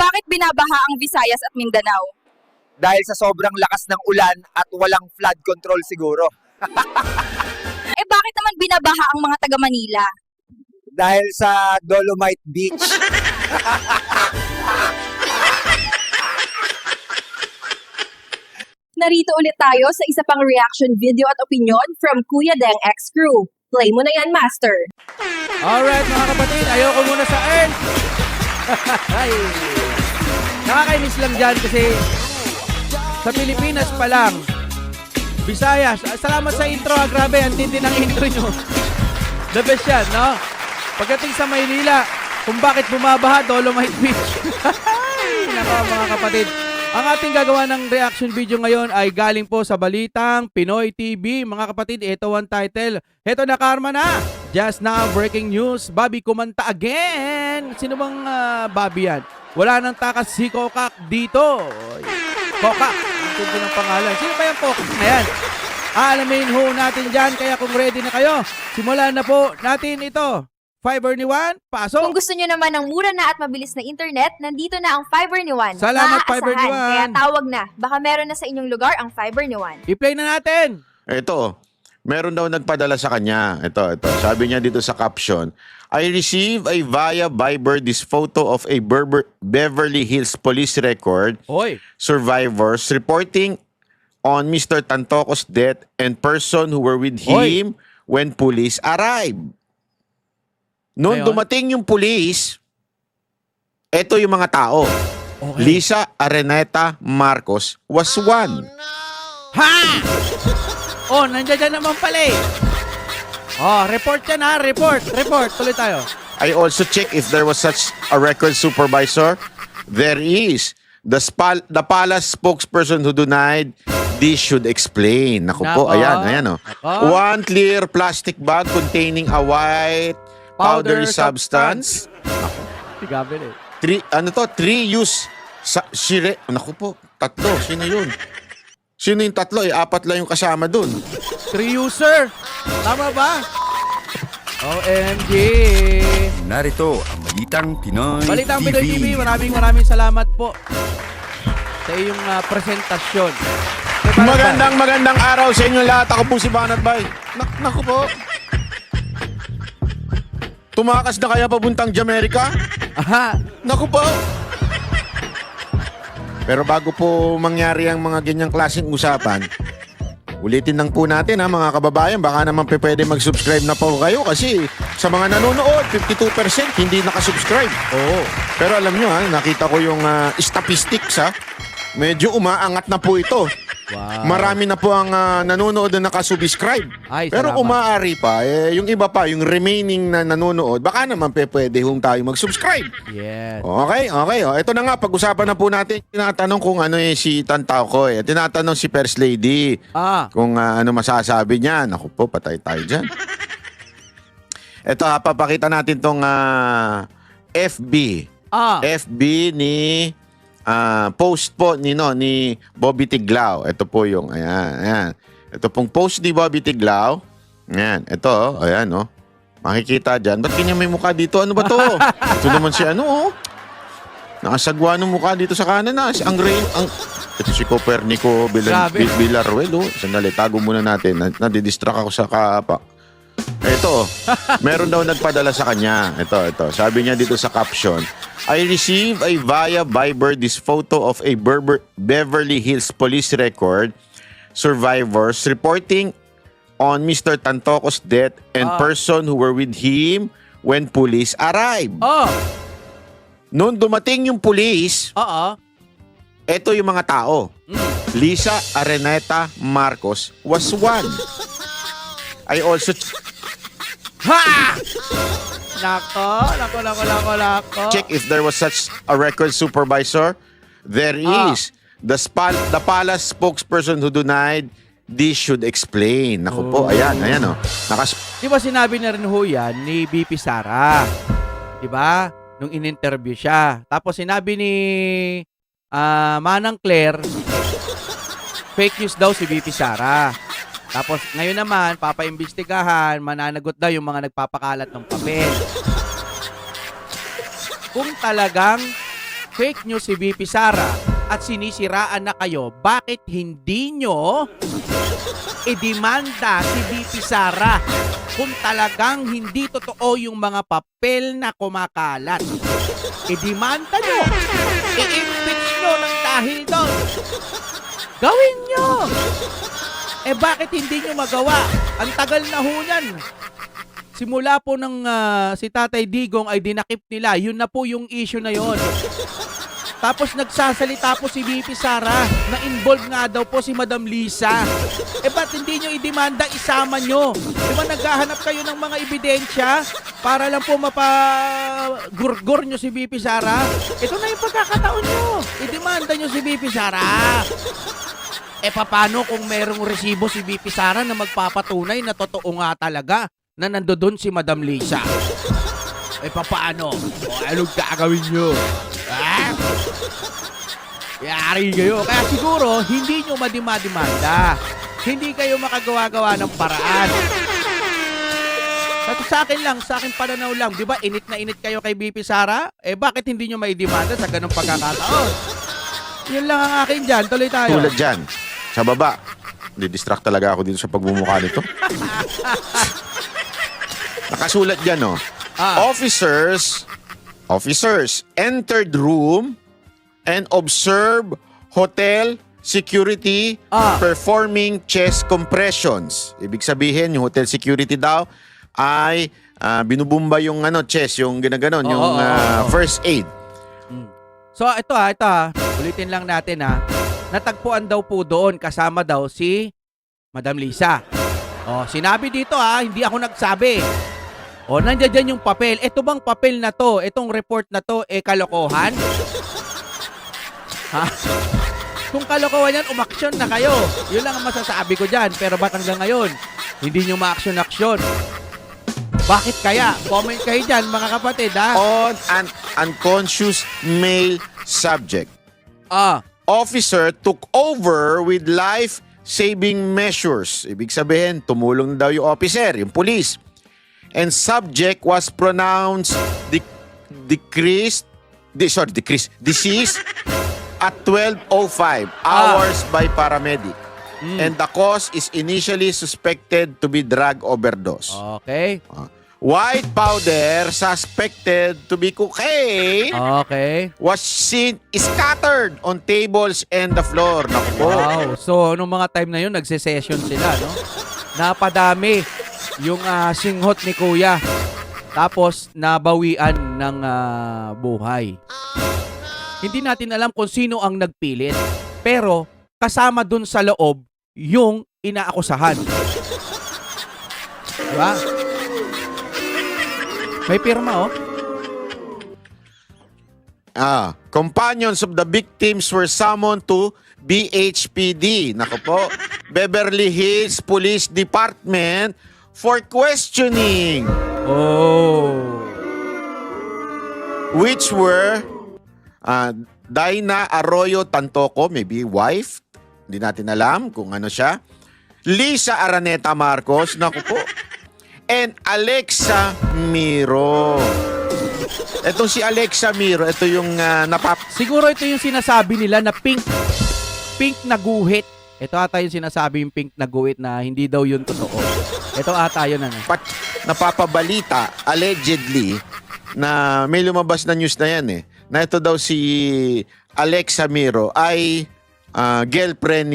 bakit binabaha ang Visayas at Mindanao? Dahil sa sobrang lakas ng ulan at walang flood control siguro. Bakit naman binabaha ang mga taga Manila? Dahil sa Dolomite Beach. Narito ulit tayo sa isa pang reaction video at opinion from Kuya Deng X Crew. Play mo na yan, Master. Alright mga kapatid, ayoko muna sa Earn. Ay. Nakakainis lang dyan kasi sa Pilipinas pa lang, Visayas, salamat sa intro ha, grabe, ang tindi ng intro nyo. The best yan, no? Pagdating sa Maynila, kung bakit bumabaha, Dolomite Beach. Nako mga kapatid, ang ating gagawa ng reaction video ngayon ay galing po sa Balitang Pinoy TV. Mga kapatid, ito ang title. Ito na karma na. Just now, breaking news. Bobby kumanta again. Sino bang Bobby yan? Wala nang takas si Kokak dito. Kokak. Ang tundo ng pangalan. Sino ba yung Kokak na yan? Alamin ho natin dyan. Kaya kung ready na kayo, simulan na po natin ito. Fiverr ni Juan, pasok! Kung gusto nyo naman ng mura na at mabilis na internet, nandito na ang Fiverr ni Juan. Salamat, Maaasahan, Fiverr ni Juan. Kaya tawag na. Baka meron na sa inyong lugar ang Fiverr ni Juan. I-play na natin! Ito, meron daw nagpadala sa kanya. Ito. Sabi niya dito sa caption, I receive a via Viber this photo of a Beverly Hills police record Hoy! survivors reporting on Mr. Tantocos' death and person who were with Hoy. him when police arrived. Noon Ngayon? dumating yung police, eto yung mga tao. Okay. Lisa Areneta Marcos was one. Ha! Oh, nandiyan dyan naman pala eh. Oh, report yan ha, report. Tuloy tayo. I also check if there was such a record supervisor. There is. The palace spokesperson who denied this should explain. Naku po, Nako. ayan oh. Nako. One clear plastic bag containing a white powdery substance. Tigabil eh. Three use naku po, tatlo. Sino yun? Sino yung tatlo? Apat lang yung kasama dun. 3 user. Tama ba? OMG. Narito ang Balitang Pinoy Balitang TV. Pinoy TV, maraming salamat po sa iyong presentasyon. Magandang araw sa inyo lahat. Ako po si Banat Bay. Naku po. Tumakas na kaya papuntang Jamaica? Aha. Naku po. Pero bago po mangyari ang mga ganyang klaseng usapan, ulitin lang po natin ha mga kababayan, baka naman pwede mag-subscribe na po kayo kasi sa mga nanonood, 52% hindi nakasubscribe. Oo. Pero alam nyo ha, nakita ko yung statistics ha, medyo umaangat na po ito. Wow. Marami na po ang nanonood na nakasubscribe. Ay, pero salamat. kung maaari pa, yung iba pa, yung remaining na nanonood, baka naman pwede hong tayo mag-subscribe. Yes. Okay. Ito na nga, pag-usapan na po natin. Tinatanong kung ano si Tantao eh. Tinatanong si First Lady kung ano masasabi niya. Naku po, patay tayo dyan. Ito ha, papakita natin tong FB. FB ni post po ni Bobby Tiglao. Ito po yung ayan. Ito pong post ni Bobby Tiglao. Ayan, ito ayan oh. Makikita diyan. Ba't kanya may mukha dito? Ano ba to? Ito naman si nakasagwa ng mukha dito sa kanan na. Ito si Copernico Villaruel oh. Sandali, tago muna natin. Nadidistract ako sa kapa. Ito, meron daw nagpadala sa kanya. Ito. Sabi niya dito sa caption, I receive a via Viber this photo of a Beverly Hills police record survivors reporting on Mr. Tantocos' death and person who were with him when police arrived. Noon dumating yung police, ito yung mga tao. Lisa Areneta Marcos was one. I also... Ha! Nako. check if there was such a record supervisor. There is. The palace spokesperson who denied this should explain. Naku po, ayan oh. Di ba sinabi na rin ho yan ni BP Sara? Di ba? Nung in-interview siya. Tapos sinabi ni Manang Claire, fake news daw si BP Sara. Tapos ngayon naman, papaimbestigahan, mananagot daw yung mga nagpapakalat ng papel. Kung talagang fake news si VP Sara at sinisiraan na kayo, bakit hindi nyo idemanda si VP Sara kung talagang hindi totoo yung mga papel na kumakalat? Idemanda nyo. I-impeach nyo ng dahil doon. Gawin nyo. Bakit hindi nyo magawa? Ang tagal na ho yan. Simula po ng si Tatay Digong ay dinakip nila. Yun na po yung issue na yon. Tapos nagsasalita po si VP Sara na involved nga daw po si Madam Lisa. Ba't hindi nyo idemanda, isama nyo? Di ba naghahanap kayo ng mga ebidensya para lang po mapagurgur nyo si VP Sara? Ito na yung pagkakataon nyo. Idemanda nyo si VP Sara. Paano kung merong resibo si VP Sara na magpapatunay na totoo nga talaga na nandoon si Madam Lisa? Paano? Anong gagawin nyo? Yari kayo. Kaya siguro, hindi nyo madimanda. Hindi kayo makagawa-gawa ng paraan. At sa akin pananaw lang, di ba, init na init kayo kay VP Sara? Bakit hindi nyo maidemanda sa ganung pagkakataon? Yun lang ang akin dyan. Tuloy tayo. Tulad dyan, sa baba. Didistract talaga ako dito sa pagmumukha nito. Nakasulat dyan, oh. Officers entered room and observe hotel security performing chest compressions. Ibig sabihin, yung hotel security daw ay binubumba yung chest, yung ginaganon, yung first aid. So ito ulitin lang natin natagpuan daw po doon kasama daw si Madam Lisa. Sinabi dito hindi ako nagsabi. Nandiyan dyan yung papel. Ito bang papel na to, itong report na to, kalokohan? Kung kalokohan yan, umaksyon na kayo. Yun lang ang masasabi ko dyan. Pero ba't hanggang ngayon, hindi nyo ma-aksyon-aksyon? Bakit kaya? Comment kayo dyan, mga kapatid, On an unconscious male subject. Officer took over with life-saving measures. Ibig sabihin, tumulong daw yung officer, yung police. And subject was pronounced deceased at 12:05 hours by paramedic. And the cause is initially suspected to be drug overdose. Okay. White powder suspected to be cocaine was seen scattered on tables and the floor. Naku po. Wow. So, nung mga time na yun, nagse-session sila, no? Napadami yung singhot ni Kuya. Tapos, nabawian ng buhay. Hindi natin alam kung sino ang nagpilit. Pero, kasama dun sa loob, yung inaakusahan. Diba? May pirma, Companions of the victims were summoned to BHPD. Naku po. Beverly Hills Police Department for questioning. Which were Daina Arroyo Tantoco, maybe wife. Hindi natin alam kung ano siya. Lisa Araneta Marcos, naku po. And Alexa Miro. Etong si Alexa Miro, ito yung siguro ito yung sinasabi nila na pink na guhit. Ito ata yung sinasabi yung pink na guhit na hindi daw yun totoo. Ito ata yun napapabalita, allegedly, na may lumabas na news na yan na ito daw si Alexa Miro ay girlfriend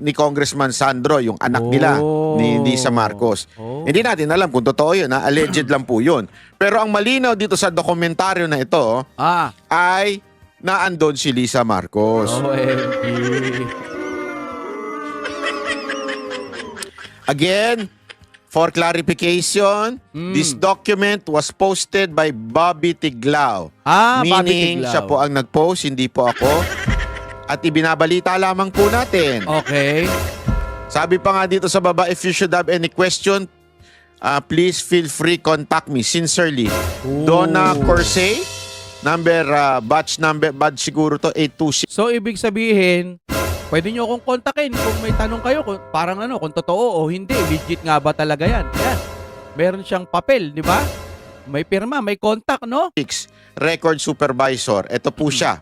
ni Congressman Sandro, yung anak nila ni Lisa Marcos. Hindi natin alam kung totoo yun, alleged lang po yun. Pero ang malinaw dito sa dokumentaryo na ito ay naandun si Lisa Marcos. Again, for clarification, this document was posted by Bobby Tiglao. Meaning, Bobby Tiglao. Siya po ang nag-post, hindi po ako. At ibinabalita lamang po natin. Okay. Sabi pa nga dito sa baba, if you should have any question, please feel free, contact me. Sincerely. Donna Corsey, batch siguro to 826. So, ibig sabihin, pwede nyo akong kontakin kung may tanong kayo, kung totoo o hindi. Legit nga ba talaga yan? Yan. Meron siyang papel, di ba? May pirma, may contact, no? Record supervisor. Ito po siya.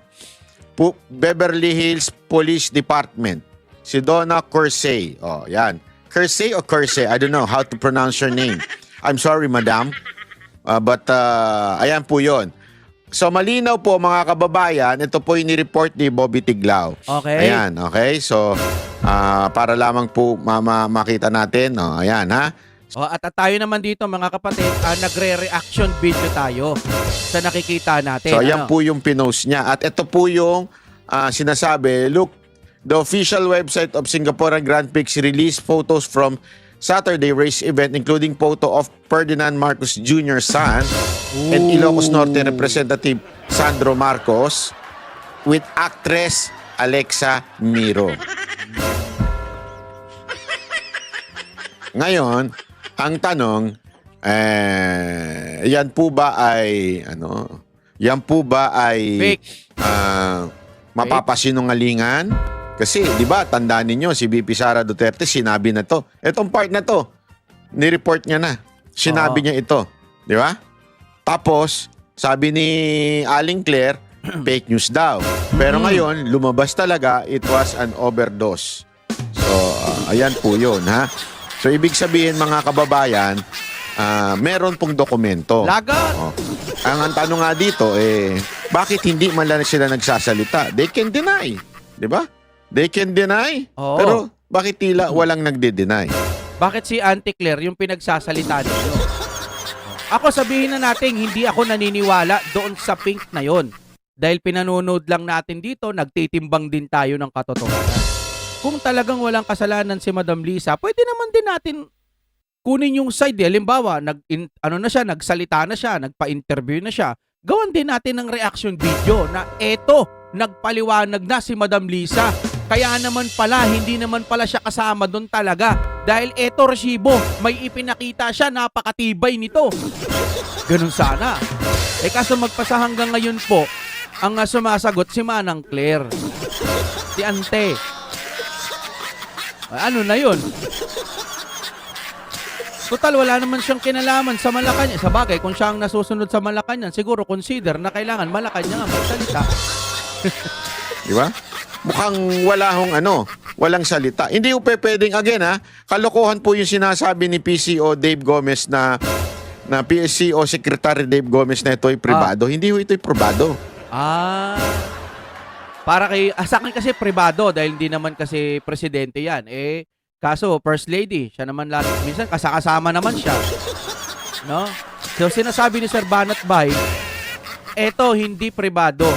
Beverly Hills Police Department. Si Donna Kersey. Oh, yan. Kersey o Kersey? I don't know how to pronounce your name. I'm sorry, madam. But ayan po yon. So malinaw po mga kababayan, ito po yung ni-report ni Bobby Tiglao. Okay. Ayan, okay? So para lamang po makita natin. Oh, ayan ha. At tayo naman dito mga kapatid, nagre-reaction video tayo sa nakikita natin. So ayan po yung pinost niya. At ito po yung sinasabi, look, the official website of Singaporean Grand Prix released photos from Saturday race event including photo of Ferdinand Marcos Jr.'s son and Ilocos Norte Representative Sandro Marcos with actress Alexa Miro. Ngayon, ang tanong, yan po ba ay Fake. mapapasinungalingan? Kasi, di ba, tandaan ninyo, si VP Sara Duterte, sinabi na to. Etong part na to, ni-report niya na. Sinabi niya ito. Di ba? Tapos, sabi ni Aling Claire, fake news daw. Pero ngayon, lumabas talaga, it was an overdose. So, ayan po yun, ha? So, ibig sabihin, mga kababayan, meron pong dokumento. Lagat! Oh. Ang tanong nga dito, bakit hindi man lang sila nagsasalita? They can deny. Di ba? They can deny. Oo. Pero bakit tila walang nagde-deny? Bakit si Auntie Claire yung pinagsasalita ninyo? Ako sabihin na natin, hindi ako naniniwala doon sa pink na yon. Dahil pinanonood lang natin dito, nagtitimbang din tayo ng katotohanan. Kung talagang walang kasalanan si Madam Lisa, pwede naman din natin kunin yung side. Halimbawa, nagsalita na siya, nagpa-interview na siya. Gawan din natin ng reaction video na eto, nagpaliwanag na si Madam Lisa. Kaya naman pala, hindi naman pala siya kasama doon talaga. Dahil eto, resibo, may ipinakita siya, napakatibay nito. Ganun sana. Kaso magpasa hanggang ngayon po, ang sumasagot si Manang Claire. Si Ante. Ano na yun? Total, wala naman siyang kinalaman sa Malacanang. Sa bagay, kung siya ang nasusunod sa Malacanang, siguro consider na kailangan Malacanang ang magsalita. Di ba? Mukhang walang salita. Hindi po pwedeng, again kalokohan po yung sinasabi ni PCO Dave Gomez na PCO Secretary Dave Gomez na ito'y pribado. Hindi ho ito'y pribado. Para sa akin kasi pribado dahil hindi naman kasi presidente yan. Kaso First Lady, siya naman lahat. Minsan kasama naman siya. No? So sinasabi ni Sir Banat Bay, eto hindi pribado.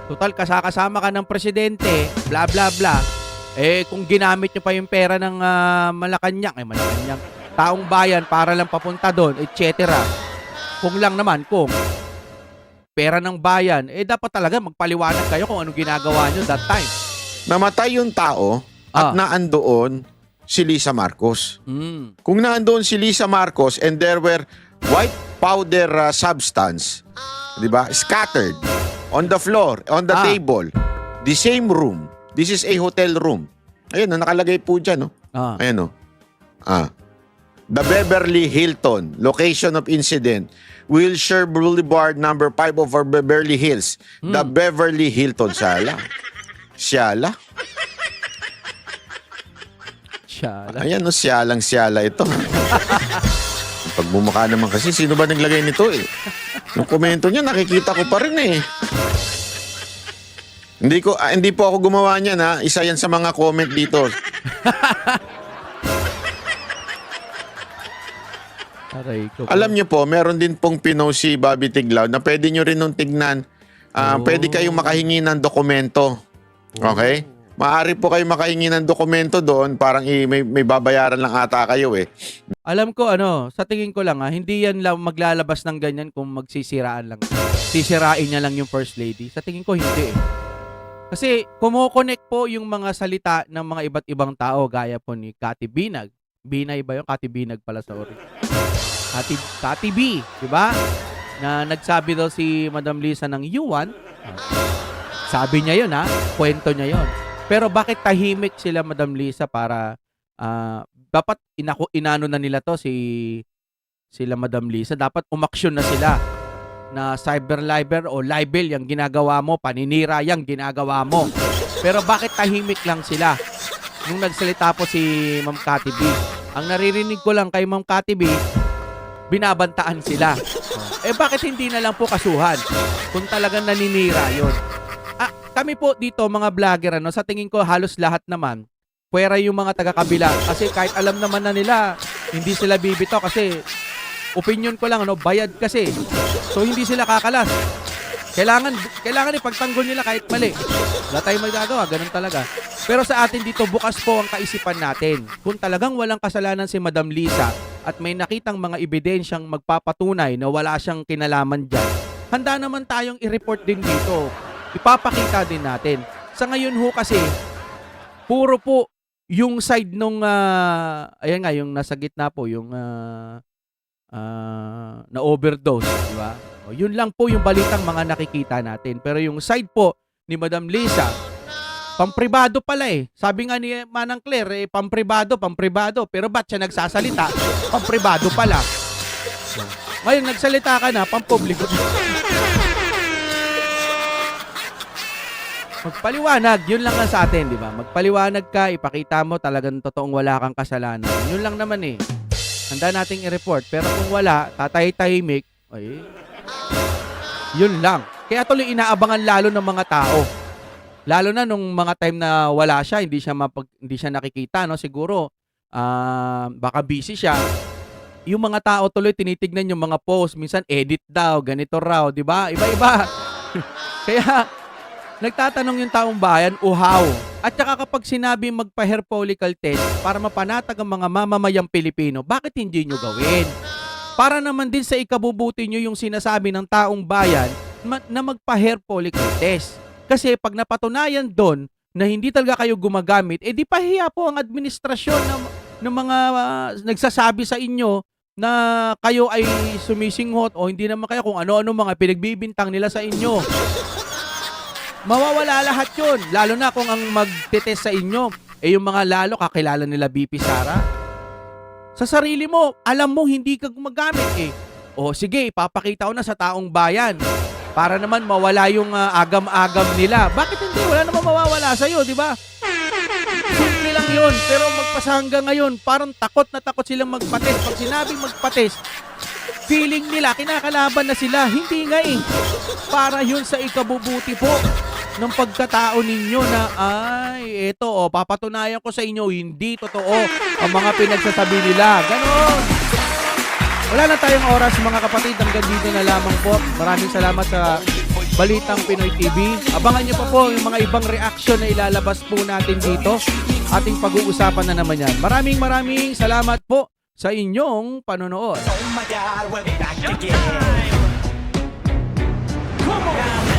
Total, kasama ka ng presidente, bla bla bla. Kung ginamit nyo pa yung pera ng Malacanang, taong bayan para lang papunta doon, etc. Kung pera ng bayan, dapat talaga magpaliwanag kayo kung anong ginagawa nyo that time. Namatay yung tao at naandoon si Lisa Marcos. Kung naandoon si Lisa Marcos and there were white powder substance, di ba, scattered on the floor, on the table, the same room. This is a hotel room. Ayun, nakalagay po dyan, no? Ayan, no? The Beverly Hilton, location of incident, Wilshire Boulevard, number 5 of Beverly Hills. The Beverly Hilton, Siyala. Ayan, no? Siyalang-siyala ito. Pagmumukha naman kasi, sino ba naglagay nito Yung komento niya, nakikita ko pa rin Hindi po ako gumawa niyan Isa yan sa mga comment dito. Alam niyo po, meron din pong pinost si Bobby Tiglao na pwede niyo rin nung tignan. Pwede kayong makahingi ng dokumento. Okay? Maaari po kayo makahingi ng dokumento doon, parang may babayaran lang ata kayo Alam ko sa tingin ko lang hindi yan lang maglalabas ng ganyan kung magsisiraan lang. Sisirain niya lang yung First Lady. Sa tingin ko hindi Kasi kumo-connect po yung mga salita ng mga iba't ibang tao gaya po ni Cathy Binag. Binay ba yun? Cathy Binag pala, sorry. Cathy B, di ba? Na nagsabi daw si Madam Lisa ng U1. Sabi niya yun kwento niya yun. Pero bakit tahimik sila Madam Lisa para dapat inano na nila to sila Madam Lisa, dapat umaksyon na sila. na cyber libel o libel yung ginagawa mo, paninira yung ginagawa mo. Pero bakit tahimik lang sila? Nung nagsalita po si Ma'am Cathy B, ang naririnig ko lang kay Ma'am Cathy B, binabantaan sila. Bakit hindi na lang po kasuhan kung talagang naninira yon? Kami po dito mga vlogger, sa tingin ko halos lahat naman, pwera yung mga taga-kabila. Kasi kahit alam naman na nila, hindi sila bibito kasi opinion ko lang, bayad kasi. So hindi sila kakalas. Kailangan ipagtanggol nila kahit mali. Wala tayong magagawa, ganun talaga. Pero sa atin dito, bukas po ang kaisipan natin. Kung talagang walang kasalanan si Madam Lisa at may nakitang mga ebidensyang magpapatunay na wala siyang kinalaman dyan, handa naman tayong i-report din dito. Ipapakita din natin. Sa ngayon ho kasi, puro po yung side nung, ayan nga, yung nasa gitna po, yung na-overdose, di ba? O, yun lang po yung balitang mga nakikita natin. Pero yung side po ni Madam Lisa, pampribado pala eh. Sabi nga ni Manang Claire, pampribado. Pero ba't siya nagsasalita? Pampribado pala. So, ngayon, nagsalita ka na, pampubliko. Magpaliwanag, yun lang sa atin, di ba? Magpaliwanag ka, ipakita mo talagang totoong wala kang kasalanan. Yun lang naman eh. Handa nating i-report. Pero kung wala, tatay-tahimik, yun lang. Kaya tuloy inaabangan lalo ng mga tao. Lalo na nung mga time na wala siya, hindi siya nakikita, no? Siguro, baka busy siya. Yung mga tao tuloy tinitignan yung mga post, minsan edit daw, ganito raw, di ba? Iba-iba. Kaya, nagtatanong yung taong bayan, uhaw. At saka kapag sinabi magpa-hair follicle test para mapanatag ang mga mamamayang Pilipino, bakit hindi nyo gawin? Para naman din sa ikabubuti nyo yung sinasabi ng taong bayan na magpa-hair follicle test. Kasi pag napatunayan doon na hindi talaga kayo gumagamit, di pahiya po ang administrasyon ng mga nagsasabi sa inyo na kayo ay sumisinghot o hindi naman kayo kung ano-ano mga pinagbibintang nila sa inyo. Mawawala lahat yun. Lalo na kung ang magtitest sa inyo, yung mga lalo kakilala nila BP Sara. Sa sarili mo, alam mo hindi ka gumagamit eh. O sige, ipapakita ko na sa taong bayan para naman mawala yung agam-agam nila. Bakit hindi? Wala namang mawawala sa'yo, di ba? Simple lang yun. Pero magpasa hanggang ngayon, parang takot na takot silang magpatest. Pag sinabing magpatest, feeling nila, kinakalaban na sila. Hindi nga eh. Para yun sa ikabubuti po ng pagkatao ninyo na, eto, papatunayan ko sa inyo, hindi totoo ang mga pinagsasabi nila. Ganon. Wala na tayong oras mga kapatid. Hanggang dito na lamang po. Maraming salamat sa Balitang Pinoy TV. Abangan nyo pa po yung mga ibang reaction na ilalabas po natin dito. Ating pag-uusapan na naman yan. Maraming salamat po sa inyong panonood. Oh my God, we're back again. Come on.